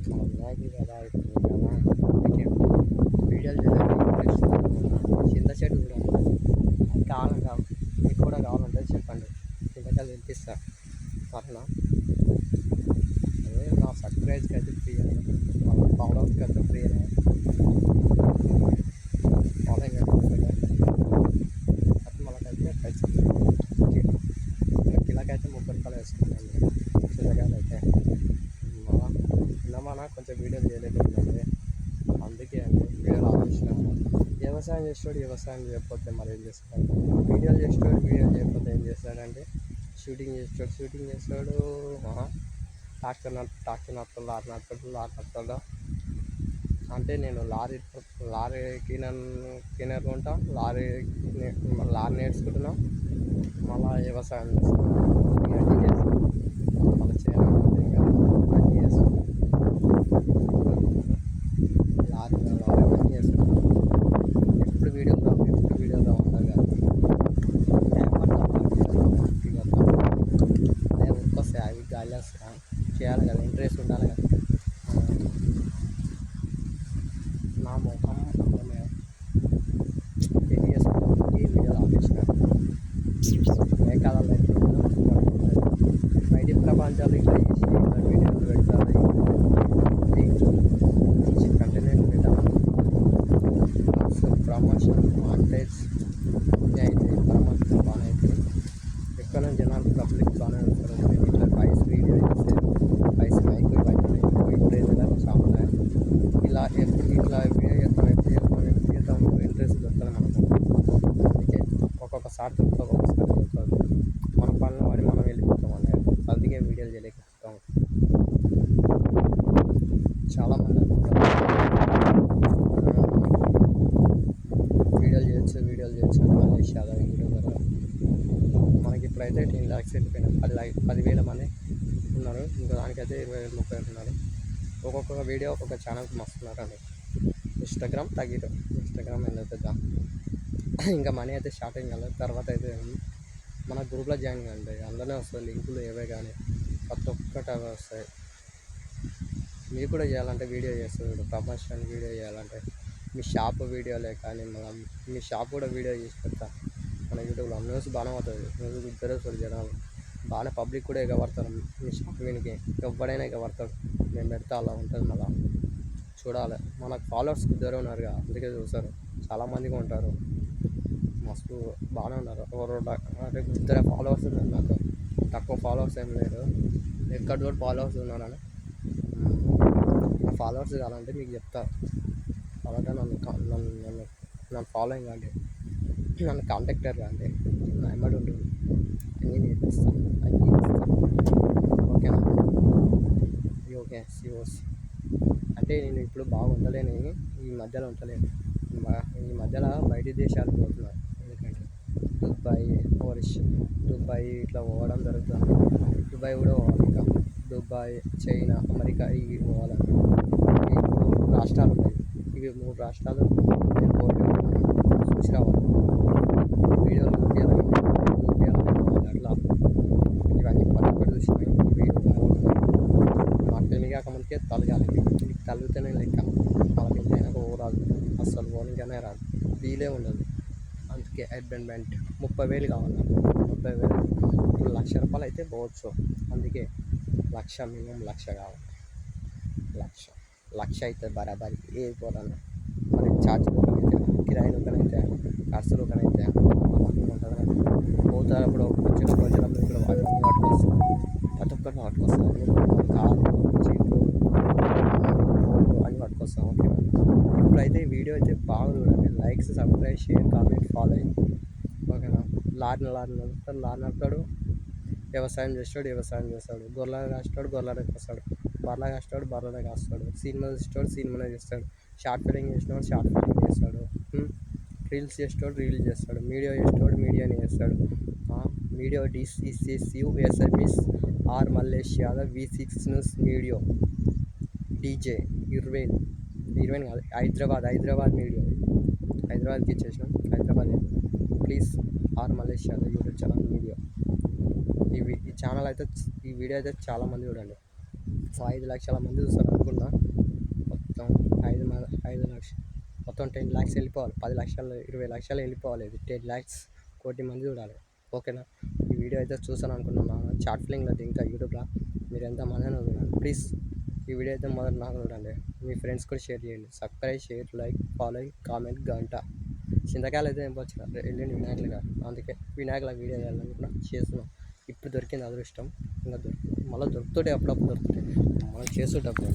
మన వినాయకుడు కదా ఇప్పుడు కదా అందుకే వీడియోలు చేయడానికి చింత చెట్టు కూడా కావాలి మీకు కూడా కావాలంటే చెప్పండి, చింతకాయలు తినిపిస్తా సరేనా. అదే నా సర్ప్రైజ్కి అయితే ఫ్రీ అని మన ఫాలోవర్స్కి అయితే ఫ్రీ అని ఫాలోయింగ్ అయితే అది మనకైతే పైసలు కిలోకైతే 30 రూపాయలు వేసుకున్నాను చింతకాయలు అయితే. నిన్న కొంచెం వీడియోలు చేయలేకపోతున్నాను, అందుకే అండి వీడియోలు ఆలోచించినాము. వ్యవసాయం చేసేవాడు వ్యవసాయం చేయకపోతే మరి ఏం చేస్తాడు, వీడియోలు చేసేవాడు వీడియోలు చేయకపోతే ఏం చేస్తాడంటే షూటింగ్ చేస్తాడు ట్రాక్టర్ నడుపుతాడు, లారీ నడుపుతాడు. అంటే నేను లారీ క్లీనర్ ఉంటా, లారీ నేర్చుకుంటున్నా, మళ్ళీ వ్యవసాయం చేస్తాను, ఇవన్నీ చేస్తాను, మళ్ళీ చేయాలంటే ఇంకా అన్నీ చేస్తాను, లారీ అవన్నీ చేస్తాను. ఎప్పుడు వీడియోలు రావు అంటారు కదా, వస్తాయి అవి గాలి వస్తా చేయాలి కదా, ఇంట్రెస్ట్ ఉండాలి కదా. నా ముఖం తెలియజేసుకోవడానికి వీడియోలు ఆపేసిన మేఘాలలో బయట ప్రపంచాలు ఇట్లా చేసి ఇట్లా వీడియోలు పెడతారు, కంటెంట్ పెట్టాలి. ప్రమోషన్ మానిటైజ్ అయితే ప్రమోషన్ బాగానే అవుతుంది, ఎక్కువ జనాలు పబ్లిక్ బాగానే ఉంటారు. ఇట్లా వాయిస్ వీడియో చేస్తే వాయిస్ మైక్ ఇవన్నీ ఇంట్రెస్ట్ సాంప్రదాయం ఇలా ఎప్పుడు ఇట్లా వీడియో చేద్దాం ఇంట్రెస్ట్ దొరుకుతుంది మనకు. అందుకే ఒక్కొక్కసారి దొరుకుతుంది, మన పనుల వాడి మనం వెళ్ళిపోతాం అన్నది, అందుకే వీడియోలు చేయలేకపోతాం. చాలామంది వీడియోలు చేయొచ్చు మలేష్ యాదవ్ యూట్యూబర్. మనకి ఇప్పుడైతే 10 lakhs వెళ్ళిపోయినాయి, 10,000 మంది ఉన్నారు, ఇంకా దానికైతే 20,000 30,000 ఉన్నారు. ఒక్కొక్క వీడియో ఒక్కొక్క ఛానల్కి మస్తున్నారండి. ఇన్స్టాగ్రామ్ ఎందుకు ఇంకా మనీ అయితే స్టార్టింగ్ కాలేదు, తర్వాత అయితే మన గ్రూప్లో జాయిన్ కాండి, అందులోనే వస్తుంది లింకులు ఏవే కానీ ప్రతి ఒక్కటి అవే వస్తాయి. మీరు కూడా చేయాలంటే వీడియో చేస్తుంది, ప్రమోషన్ వీడియో చేయాలంటే మీ షాప్ వీడియోలే కానీ మనం మీ షాప్ కూడా వీడియో చేసి పెడతా మన యూట్యూబ్లో. న్యూస్ బాగానే అవుతుంది, న్యూస్ ఇద్దరు జనాలు బాగానే పబ్లిక్ కూడా ఎగబడతారు మీ షాప్ వీనికి, ఎవడైనా ఎగబడతాడు, నేను పెడతా అలా ఉంటుంది. మళ్ళీ చూడాలి, మనకు ఫాలోవర్స్ ఇద్దరు ఉన్నారు కదా, అందుకే చూస్తారు, చాలామందిగా ఉంటారు, మస్తు బాగానే ఉన్నారు. అంటే ఇద్దరు ఫాలోవర్స్ ఉన్నారు నాకు, తక్కువ ఫాలోవర్స్ ఏం లేరు, ఎక్కడ కూడా ఫాలోవర్స్ ఉన్నారని. నా ఫాలోవర్స్ కావాలంటే మీకు చెప్తా, అలాగే నన్ను ఫాలోయింగ్ కాండి, నన్ను కాంటాక్టర్ కాండి, నా ఎమ్మడి ఉంటుంది, అన్నీ నేర్పిస్తాను, అన్నీ చేస్తాను. ఓకేనా, ఓకే సిఓస్. అంటే నేను ఇప్పుడు బాగా ఉండలేను, ఈ మధ్యలో ఉండలేను, ఈ మధ్యలో బయట దేశాలు పోతున్నాను, ఎందుకంటే దుబాయ్ ఇట్లా పోవడం జరుగుతుంది. దుబాయ్ కూడా పోవాలి, ఇంకా దుబాయ్, చైనా, అమెరికా ఇవి పోవాలని. ఈ 3 రాష్ట్రాలు ఉన్నాయి, ఇవి 3 రాష్ట్రాలు నేను చూసి రావాలి, వీడియోలు చూపించాలి అట్లా. ఇవన్నీ పట్టుబడి చూసినాయి, నాకు పెళ్లి కాకముందుకే తలగాలి, ఇంటికి తల్లితేనే లెక్క, వాళ్ళ పెళ్ళి అయినాక రాదు, అస్సలు పోనీకనే రాదు, వీలే ఉండదు. అందుకే అడ్వెంట్మెంట్ 30,000 కావాలి, 30,000 ఇప్పుడు 1,00,000 రూపాయలు అయితే పోవచ్చు, అందుకే 1,00,000 మినిమం 1,00,000 కావాలి, 1,00,000 అయితే బరాబరి ఏ పోరాను. మనకి ఛార్జీలు ఒకనైతే, కిరాయిలు ఒకనైతే, ఖర్చులు ఒకనైతే ఉంటుంది. పోతారప్పుడు వచ్చినప్పుడు ఇక్కడ అన్నీ పట్టుకొస్తాం, ప్రతి ఒక్కరిని పట్టుకొస్తాం, కారు జీపులు అన్నీ పట్టుకొస్తాం. ఓకే, ఇప్పుడైతే వీడియో అయితే బాగా చూడండి, likes, subscribe, share, comment, follow అయ్యి. ఓకేనా, లారీ నడుపుతాడు, వ్యవసాయం చేస్తాడు, గొర్రెలు కాస్తాడు, బర్రెలు కాస్తాడు, సినిమా చేస్తాడు, షార్ట్ ఫిల్మింగ్ చేస్తాడు, రీల్స్ చేస్తాడు, మీడియాని చేస్తాడు. మీడియో DCCUSMS R Mallesh Yadav V6 news మీడియో DJ ఇర్వేన్ కాదు, హైదరాబాద్ మీడియో, హైదరాబాద్కి ఇచ్చేసినాం, Hyderabad. Please R Mallesh Yadav YouTube channel మీడియో. ఈ ఛానల్ అయితే ఈ వీడియో అయితే చాలామంది చూడండి, 5 లక్షల మంది చూస్తారు అనుకున్నా. మొత్తం 5 లక్షలు, మొత్తం 10 lakhs వెళ్ళిపోవాలి. 10 లక్షలు 20 లక్షలు వెళ్ళిపోవాలి. ఇది 10 lakhs, కోటి మంది చూడాలి. ఓకేనా? ఈ వీడియో అయితే చూసాను అనుకుంటున్నాను. షార్ట్ ఫిలింలో ఇంకా యూట్యూబ్లో మీరు ఎంతమంది అయినా చూడండి ప్లీజ్. ఈ వీడియో అయితే మొదటి నాకు చూడండి, మీ ఫ్రెండ్స్ కూడా షేర్ చేయండి. Subscribe, share, like, following, comment, గంట. చింతకాయలు అయితే ఏం వచ్చిన వెళ్ళింది వినాయకులుగా, అందుకే వినాయకుల వీడియో చేయాలని కూడా చేస్తున్నాం. ఇప్పుడు దొరికింది అదృష్టం, ఇంకా మళ్ళీ దొరుకుతుంటే అప్పుడప్పుడు దొరుకుతాయి మనం చేస్తుంటప్పుడు.